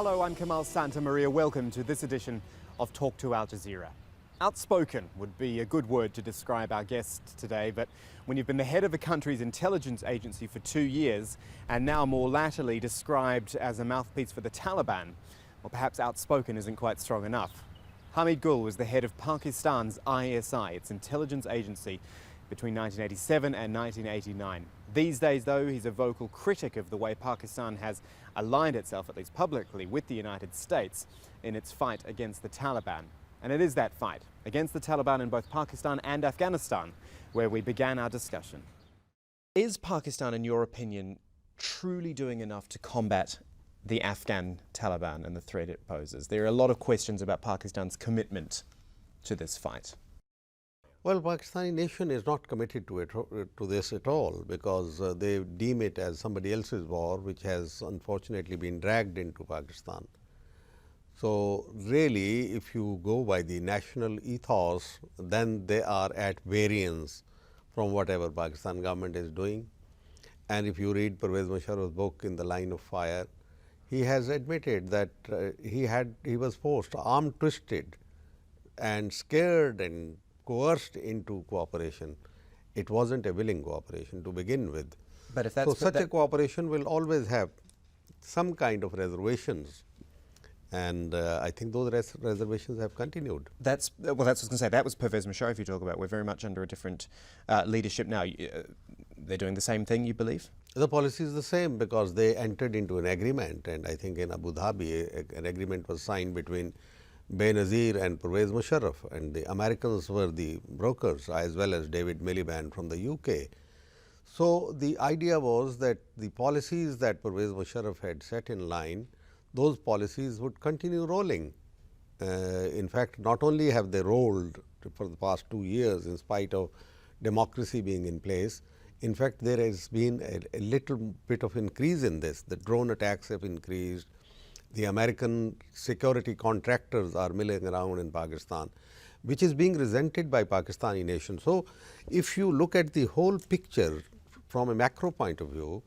Hello, I'm Kamal Santamaria. Welcome to this edition of Talk to Al Jazeera. Outspoken would be a good word to describe our guest today, but when you've been the head of a country's intelligence agency for 2 years and now more latterly described as a mouthpiece for the Taliban, well, perhaps outspoken isn't quite strong enough. Hameed Gul was the head of Pakistan's ISI, its intelligence agency, between 1987 and 1989. These days, though, he's a vocal critic of the way Pakistan has aligned itself, at least publicly, with the United States in its fight against the Taliban. And it is that fight against the Taliban in both Pakistan and Afghanistan where we began our discussion. Is Pakistan, in your opinion, truly doing enough to combat the Afghan Taliban and the threat it poses? There are a lot of questions about Pakistan's commitment to this fight. Well, Pakistani nation is not committed to this at all, because they deem it as somebody else's war, which has unfortunately been dragged into Pakistan. So really, if you go by the national ethos, then they are at variance from whatever Pakistan government is doing. And if you read Pervez Musharraf's book, In the Line of Fire, he has admitted that he was forced, arm twisted and scared and coerced into cooperation. It wasn't a willing cooperation to begin with. But if that's so such a cooperation will always have some kind of reservations, and I think those reservations have continued. That's what I was going to say. That was Pervez Musharraf you talk about. We're very much under a different leadership now. They're doing the same thing, you believe? The policy is the same, because they entered into an agreement, and I think in Abu Dhabi an agreement was signed between Benazir and Pervez Musharraf, and the Americans were the brokers, as well as David Miliband from the UK. So the idea was that the policies that Pervez Musharraf had set in line, those policies would continue rolling. In fact, not only have they rolled for the past 2 years in spite of democracy being in place, in fact, there has been a little bit of increase in this. The drone attacks have increased. The American security contractors are milling around in Pakistan, which is being resented by Pakistani nation. So if you look at the whole picture from a macro point of view,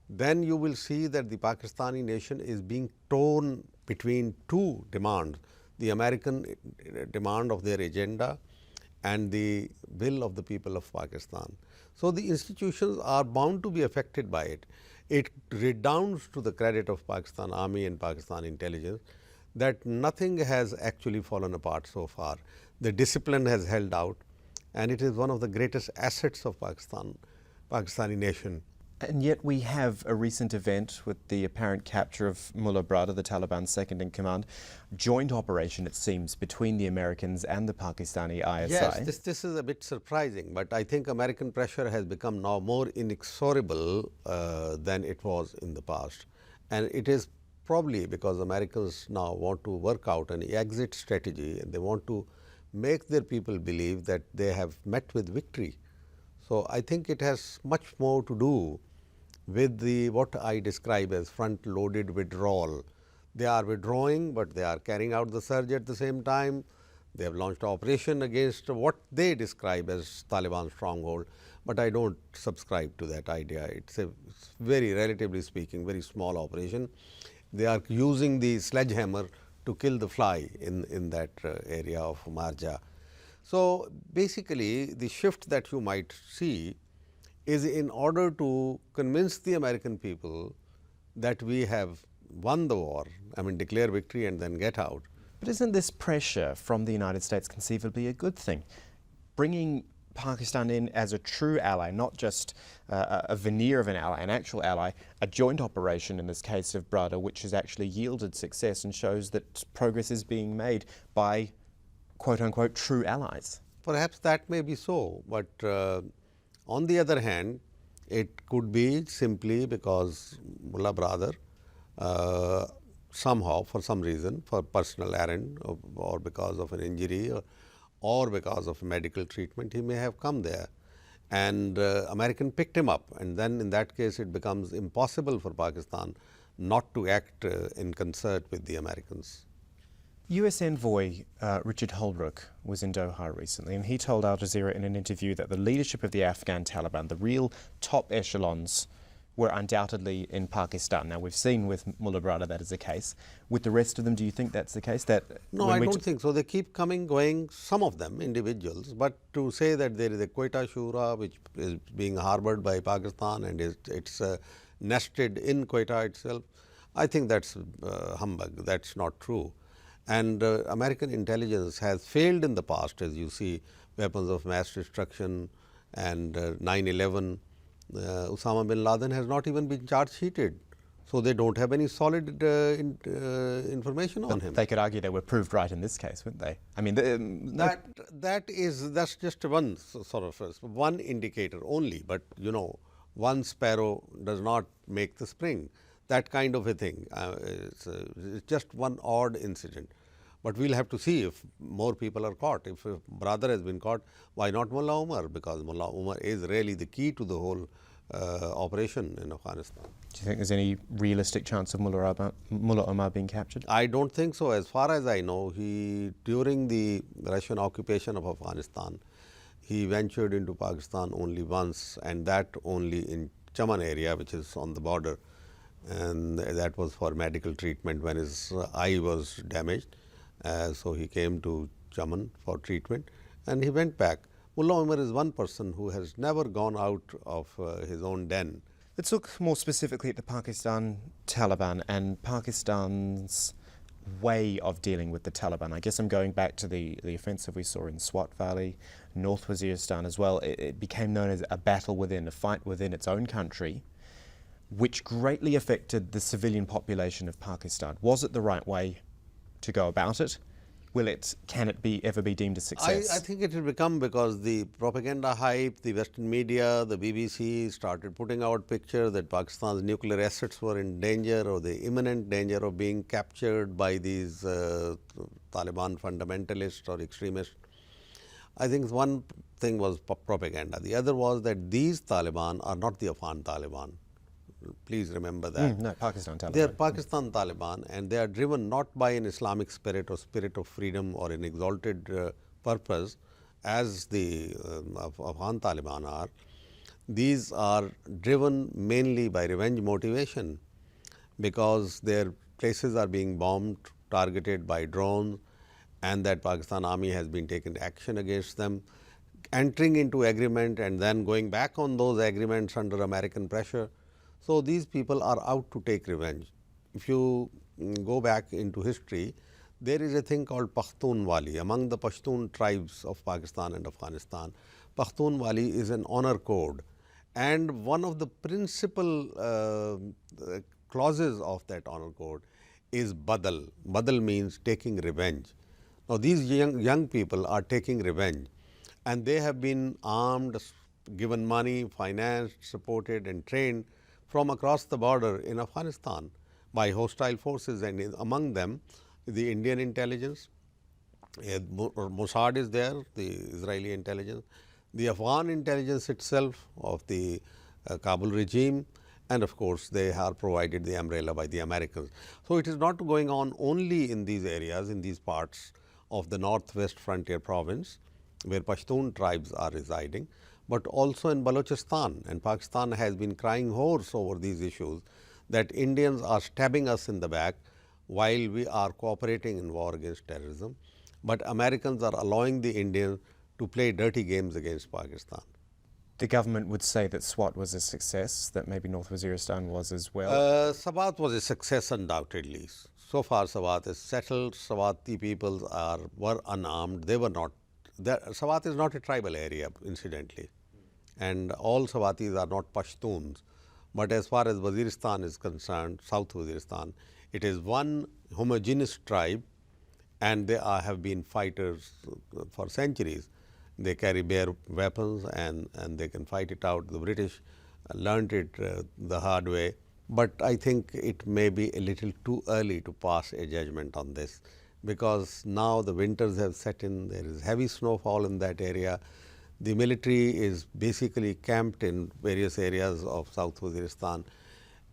then you will see that the Pakistani nation is being torn between two demands: the American demand of their agenda and the will of the people of Pakistan. So the institutions are bound to be affected by it. It redounds to the credit of Pakistan Army and Pakistan intelligence that nothing has actually fallen apart so far. The discipline has held out, and it is one of the greatest assets of Pakistani nation. And yet we have a recent event with the apparent capture of Mullah Brada, the Taliban's second in command. Joint operation, it seems, between the Americans and the Pakistani ISI. Yes, this is a bit surprising, but I think American pressure has become now more inexorable than it was in the past. And it is probably because Americans now want to work out an exit strategy, and they want to make their people believe that they have met with victory. So I think it has much more to do with what I describe as front-loaded withdrawal. They are withdrawing, but they are carrying out the surge at the same time. They have launched operation against what they describe as Taliban stronghold, but I don't subscribe to that idea. It's a very, relatively speaking, very small operation. They are using the sledgehammer to kill the fly in that area of Marja. So basically, the shift that you might see is in order to convince the American people that we have won the war, I mean declare victory and then get out. But isn't this pressure from the United States conceivably a good thing? Bringing Pakistan in as a true ally, not just a veneer of an ally, an actual ally, a joint operation in this case of Brada, which has actually yielded success and shows that progress is being made by quote-unquote true allies. Perhaps that may be so, but on the other hand, it could be simply because Mullah Brother somehow, for some reason, for personal errand or because of an injury or because of medical treatment, he may have come there, and American picked him up, and then in that case it becomes impossible for Pakistan not to act in concert with the Americans. US envoy Richard Holbrooke was in Doha recently, and he told Al Jazeera in an interview that the leadership of the Afghan Taliban, the real top echelons, were undoubtedly in Pakistan. Now, we've seen with Mullah Brada that is the case. With the rest of them, do you think that's the case? That no, I don't think so. They keep coming, going, some of them, individuals. But to say that there is a Quetta Shura which is being harbored by Pakistan and it's nested in Quetta itself, I think that's humbug. That's not true. And American intelligence has failed in the past, as you see, weapons of mass destruction and 9/11. Osama bin Laden has not even been charge sheeted. So, they don't have any solid information on him. They could argue they were proved right in this case, wouldn't they? I mean, that's just one sort of one indicator only, but you know, one sparrow does not make the spring. That kind of a thing. It's just one odd incident. But we'll have to see if more people are caught. If a brother has been caught, why not Mullah Omar? Because Mullah Omar is really the key to the whole operation in Afghanistan. Do you think there's any realistic chance of Mullah Omar being captured? I don't think so. As far as I know, during the Russian occupation of Afghanistan, he ventured into Pakistan only once, and that only in Chaman area, which is on the border, and that was for medical treatment when his eye was damaged. So, he came to Chaman for treatment and he went back. Mullah Omar is one person who has never gone out of his own den. Let's look more specifically at the Pakistan Taliban and Pakistan's way of dealing with the Taliban. I guess I'm going back to the offensive we saw in Swat Valley, North Waziristan as well. It became known as a battle within, a fight within its own country, which greatly affected the civilian population of Pakistan. Was it the right way to go about it? Can it ever be deemed a success? I think it will become, because the propaganda hype, the Western media, the BBC started putting out pictures that Pakistan's nuclear assets were in danger or the imminent danger of being captured by these Taliban fundamentalists or extremists. I think one thing was propaganda. The other was that these Taliban are not the Afghan Taliban. Please remember that. No, Pakistan Taliban. They are Pakistan Taliban, and they are driven not by an Islamic spirit or spirit of freedom or an exalted purpose as the Afghan Taliban are. These are driven mainly by revenge motivation, because their places are being bombed, targeted by drones, and that Pakistan Army has been taking action against them, entering into agreement and then going back on those agreements under American pressure. So, these people are out to take revenge. If you go back into history, there is a thing called Pakhtunwali among the Pashtun tribes of Pakistan and Afghanistan. Pakhtunwali is an honor code, and one of the principal clauses of that honor code is badal. Badal means taking revenge. Now, these young people are taking revenge, and they have been armed, given money, financed, supported and trained from across the border in Afghanistan by hostile forces, and among them the Indian intelligence, Mossad is there, the Israeli intelligence, the Afghan intelligence itself of the Kabul regime, and of course, they are provided the umbrella by the Americans. So, it is not going on only in these areas, in these parts of the northwest frontier province where Pashtun tribes are residing, but also in Balochistan, and Pakistan has been crying hoarse over these issues, that Indians are stabbing us in the back while we are cooperating in war against terrorism, but Americans are allowing the Indians to play dirty games against Pakistan. The government would say that Swat was a success, that maybe North Waziristan was as well. Swat was a success undoubtedly. So far Swat is settled, Swati people were unarmed, they were not. Swat is not a tribal area incidentally, and all Swatis are not Pashtuns, but as far as Waziristan is concerned, South Waziristan, it is one homogeneous tribe, and they have been fighters for centuries. They carry bare weapons and they can fight it out. The British learnt it the hard way, but I think it may be a little too early to pass a judgment on this, because now the winters have set in, there is heavy snowfall in that area. The military is basically camped in various areas of South Waziristan,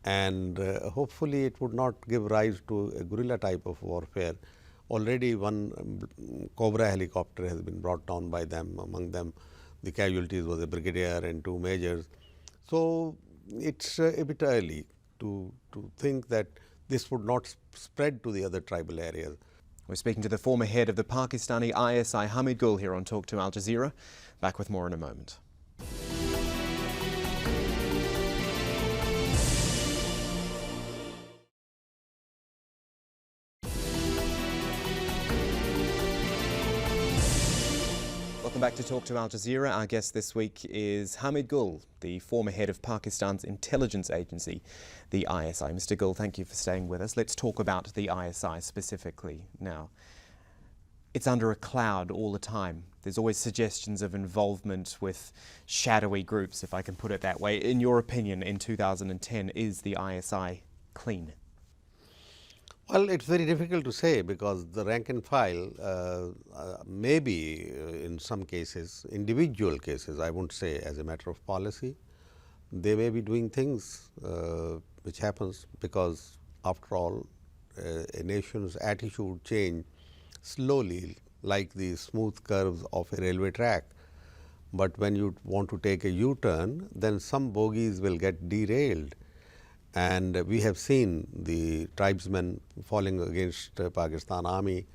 and hopefully it would not give rise to a guerrilla type of warfare. Already one Cobra helicopter has been brought down by them. Among them, the casualties was a brigadier and 2 majors. So, it's a bit early to think that this would not spread to the other tribal areas. We're speaking to the former head of the Pakistani ISI, Hamid Gul, here on Talk to Al Jazeera. Back with more in a moment. Welcome back to Talk to Al Jazeera. Our guest this week is Hamid Gul, the former head of Pakistan's intelligence agency, the ISI. Mr. Gul, thank you for staying with us. Let's talk about the ISI specifically now. It's under a cloud all the time. There's always suggestions of involvement with shadowy groups, if I can put it that way. In your opinion, in 2010, is the ISI clean? Well, it's very difficult to say because the rank and file maybe in some cases, individual cases, I won't say as a matter of policy, they may be doing things which happens because after all a nation's attitude change slowly like the smooth curves of a railway track. But when you want to take a U-turn, then some bogies will get derailed. And we have seen the tribesmen falling against Pakistan Army,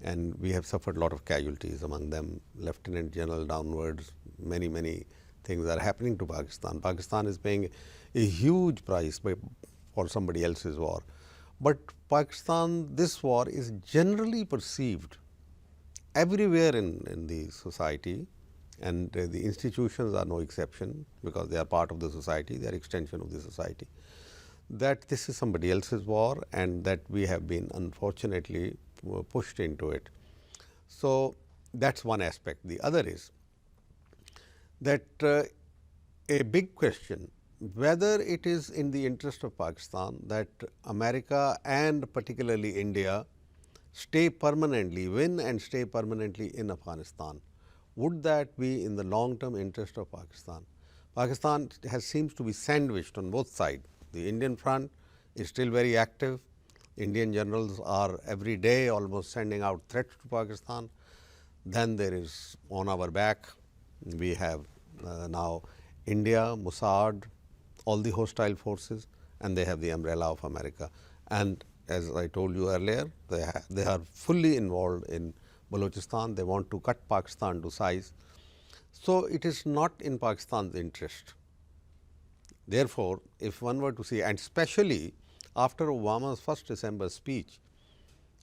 and we have suffered a lot of casualties among them, Lieutenant General downwards. Many things are happening to Pakistan. Pakistan is paying a huge price for somebody else's war. But Pakistan, this war is generally perceived everywhere in the society, and the institutions are no exception because they are part of the society, they are extension of the society, that this is somebody else's war and that we have been unfortunately pushed into it. So, that is one aspect. The other is that a big question whether it is in the interest of Pakistan that America and particularly India stay permanently, win and stay permanently in Afghanistan. Would that be in the long term interest of Pakistan? Pakistan seems to be sandwiched on both sides. The Indian front is still very active. Indian generals are every day almost sending out threats to Pakistan. Then there is on our back, we have now India, Mossad, all the hostile forces, and they have the umbrella of America. And as I told you earlier, they are fully involved in Balochistan. They want to cut Pakistan to size. So, it is not in Pakistan's interest. Therefore, if one were to see, and especially after Obama's 1st December speech,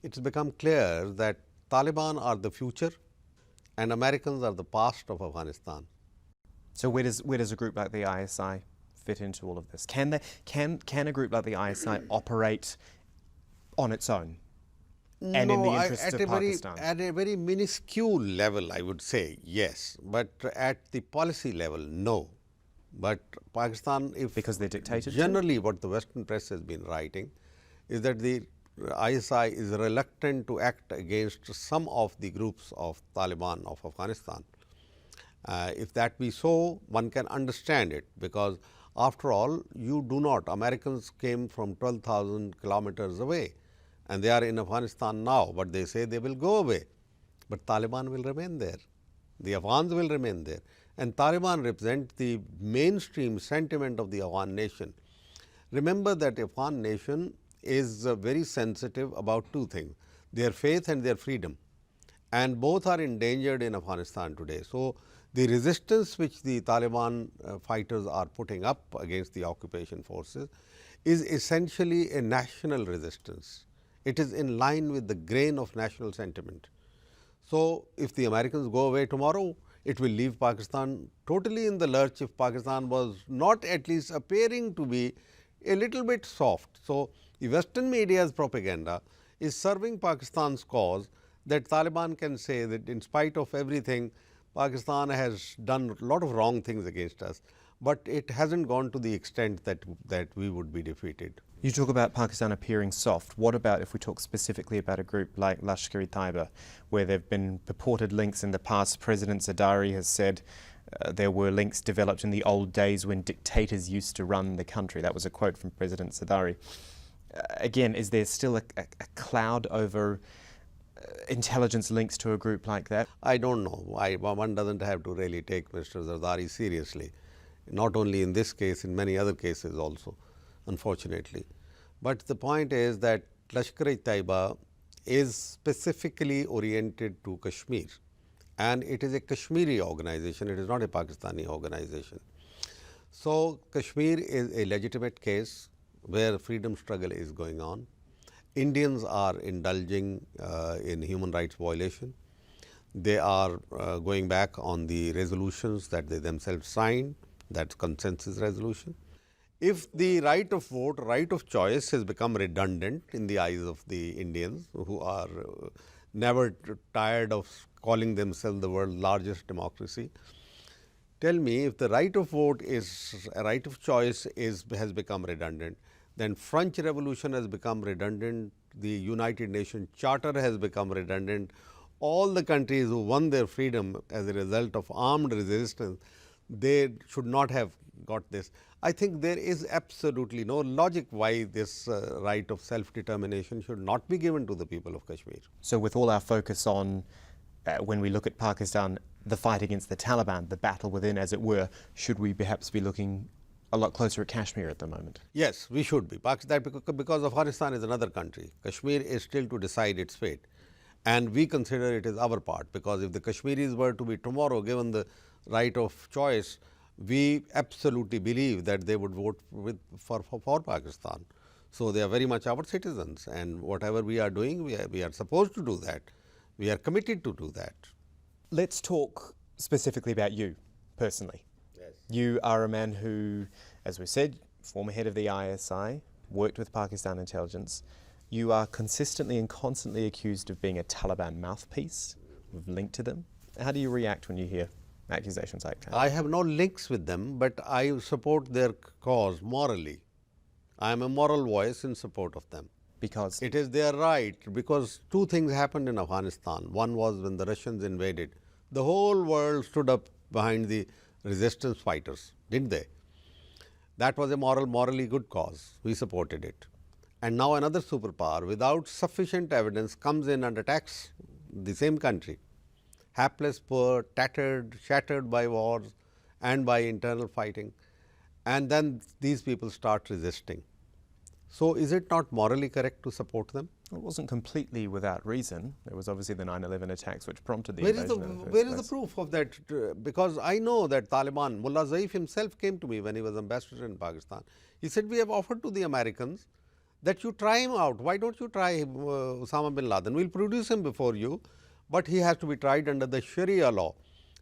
it has become clear that Taliban are the future and Americans are the past of Afghanistan. So where does a group like the ISI fit into all of this? Can a group like the ISI operate on its own and in the interest of Pakistan? At a very minuscule level, I would say yes, but at the policy level, no. But Pakistan, if because they're dictated generally what the Western press has been writing is that the ISI is reluctant to act against some of the groups of Taliban of Afghanistan. If that be so, one can understand it because after all, you do not, Americans came from 12,000 kilometers away and they are in Afghanistan now, but they say they will go away, but Taliban will remain there, the Afghans will remain there. And Taliban represent the mainstream sentiment of the Afghan nation. Remember that Afghan nation is very sensitive about two things, their faith and their freedom, and both are endangered in Afghanistan today. So, the resistance which the Taliban fighters are putting up against the occupation forces is essentially a national resistance. It is in line with the grain of national sentiment. So, if the Americans go away tomorrow, it will leave Pakistan totally in the lurch if Pakistan was not at least appearing to be a little bit soft. So, the Western media's propaganda is serving Pakistan's cause that Taliban can say that in spite of everything, Pakistan has done a lot of wrong things against us, but it hasn't gone to the extent that we would be defeated. You talk about Pakistan appearing soft. What about if we talk specifically about a group like Lashkar-e-Taiba, where there have been purported links in the past? President Zardari has said there were links developed in the old days when dictators used to run the country. That was a quote from President Zardari. Again, is there still a cloud over intelligence links to a group like that? I don't know. One doesn't have to really take Mr. Zardari seriously. not only in this case, in many other cases also, unfortunately. But the point is that Lashkar-e-Taiba is specifically oriented to Kashmir, and it is a Kashmiri organization, it is not a Pakistani organization. So, Kashmir is a legitimate case where freedom struggle is going on. Indians are indulging in human rights violation. They are going back on the resolutions that they themselves signed, that's consensus resolution. If the right of vote, right of choice has become redundant in the eyes of the Indians who are never tired of calling themselves the world's largest democracy, tell me, if the right of vote is a right of choice has become redundant, then French Revolution has become redundant, the United Nations Charter has become redundant, all the countries who won their freedom as a result of armed resistance, they should not have got this. I think there is absolutely no logic why this right of self-determination should not be given to the people of Kashmir. So with all our focus on, when we look at Pakistan, the fight against the Taliban, the battle within, as it were, should we perhaps be looking a lot closer at Kashmir at the moment? Yes, we should be. Pakistan, because Afghanistan is another country. Kashmir is still to decide its fate. And we consider it as our part, because if the Kashmiris were to be tomorrow given the right of choice, we absolutely believe that they would vote for Pakistan. So, they are very much our citizens, and whatever we are doing, we are supposed to do that. We are committed to do that. Let's talk specifically about you personally. Yes. You are a man who, as we said, former head of the ISI, worked with Pakistan intelligence. You are consistently and constantly accused of being a Taliban mouthpiece, with link to them. How do you react when you hear accusations like that? I have no links with them, but I support their cause morally. I am a moral voice in support of them. Because it is their right, because two things happened in Afghanistan. One was when the Russians invaded, the whole world stood up behind the resistance fighters, didn't they? That was a morally good cause. We supported it. And now another superpower, without sufficient evidence, comes in and attacks the same country. Hapless, poor, tattered, shattered by wars and by internal fighting. And then these people start resisting. So, is it not morally correct to support them? it wasn't completely without reason. There was obviously the 9/11 attacks which prompted the Where invasion in the first where is the place. proof of that? Because I know that Taliban, Mullah Zaif himself came to me when he was ambassador in Pakistan. He said, we have offered to the Americans that you try him out. Why don't you try Osama bin Laden? We'll produce him before you, but he has to be tried under the Sharia law,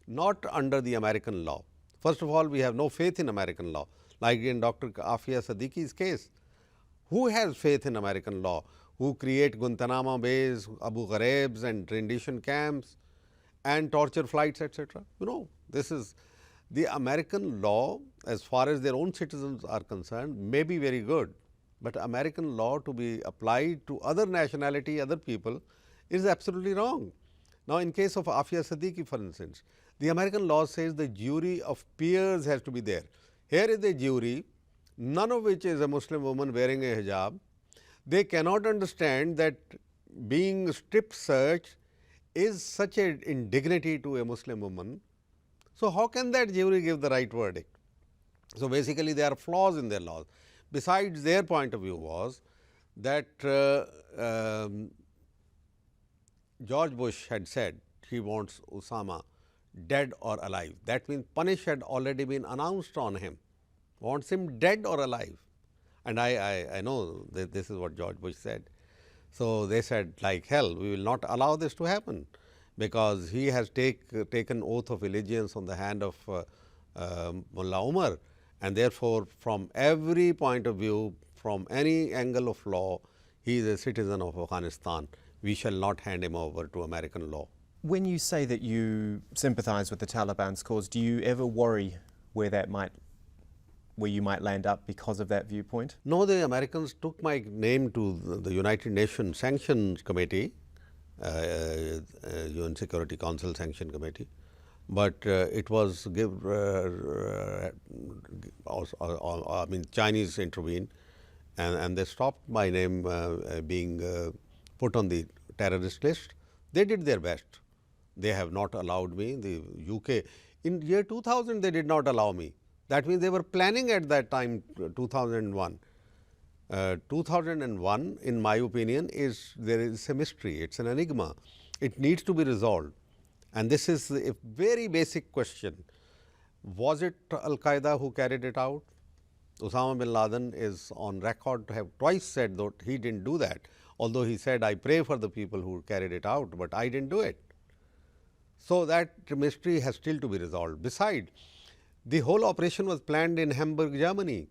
not under the American law. First of all, we have no faith in American law, like in Dr. Afia Siddiqui's case. Who has faith in American law? Who create Guantanamo bays, Abu Ghraibs and rendition camps and torture flights, etc. You know, this is the American law as far as their own citizens are concerned may be very good, but American law to be applied to other nationality, other people is absolutely wrong. Now, in case of Afia Siddiqui, for instance, the American law says the jury of peers has to be there. Here is a jury, none of which is a Muslim woman wearing a hijab. They cannot understand that being strip searched is such an indignity to a Muslim woman. So, how can that jury give the right verdict? So, basically there are flaws in their laws. Besides, their point of view was that George Bush had said he wants Osama dead or alive. That means punish had already been announced on him, wants him dead or alive. And I know that this is what George Bush said. So, they said like hell, we will not allow this to happen, because he has taken oath of allegiance on the hand of Mullah Umar, and therefore, from every point of view, from any angle of law, he is a citizen of Afghanistan. We shall not hand him over to American law. When you say that you sympathise with the Taliban's cause, do you ever worry where you might land up because of that viewpoint? No, the Americans took my name to the United Nations Sanctions Committee, UN Security Council Sanction Committee, but it was Chinese intervened, and they stopped my name being put on the terrorist list. They did their best. They have not allowed me. The UK in year 2000 they did not allow me. That means they were planning at that time 2001. 2001, in my opinion, there is a mystery. It's an enigma. It needs to be resolved. And this is a very basic question. Was it Al-Qaeda who carried it out? Osama bin Laden is on record to have twice said that he didn't do that, although he said, I pray for the people who carried it out, but I didn't do it. So that mystery has still to be resolved. Besides, the whole operation was planned in Hamburg, Germany.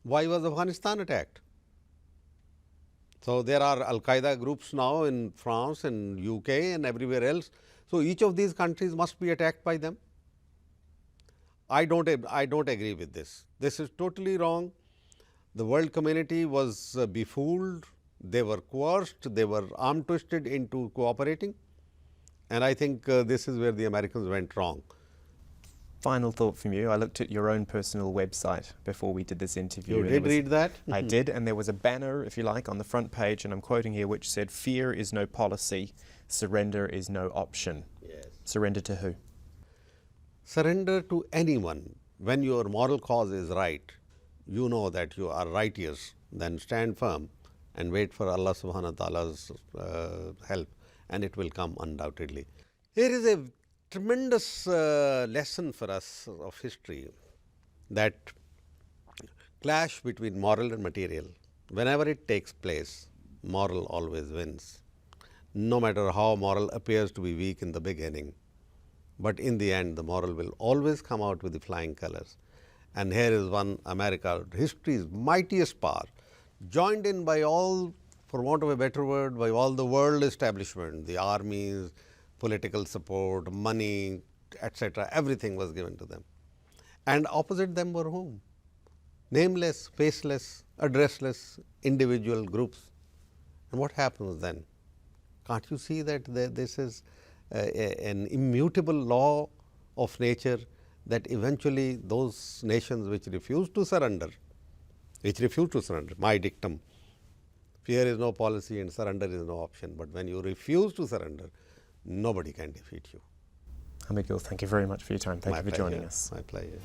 Why was Afghanistan attacked? So there are Al-Qaeda groups now in France and UK and everywhere else. So each of these countries must be attacked by them. I don't agree with this. This is totally wrong. The world community was befooled. They were coerced. They were arm twisted into cooperating. And I think this is where the Americans went wrong. Final thought from you. I looked at your own personal website before we did this interview. You did read that? I did, and there was a banner, if you like, on the front page, and I'm quoting here, which said, "Fear is no policy, surrender is no option." Yes. Surrender to who? Surrender to anyone. When your moral cause is right, you know that you are righteous, then stand firm and wait for Allah subhanahu wa ta'ala's help, and it will come undoubtedly. Here is a tremendous lesson for us of history, that clash between moral and material. Whenever it takes place, moral always wins, no matter how moral appears to be weak in the beginning. But in the end, the moral will always come out with the flying colors. And here is one America, history's mightiest power, joined in by all, for want of a better word, by all the world establishment, the armies, political support, money, etc. Everything was given to them. And opposite them were whom? Nameless, faceless, addressless individual groups. And what happens then? Can't you see that this is an immutable law of nature, that eventually those nations which refuse to surrender, my dictum, fear is no policy and surrender is no option, but when you refuse to surrender, nobody can defeat you. Hameed Gul, thank you very much for your time. Thank you for joining us. My pleasure.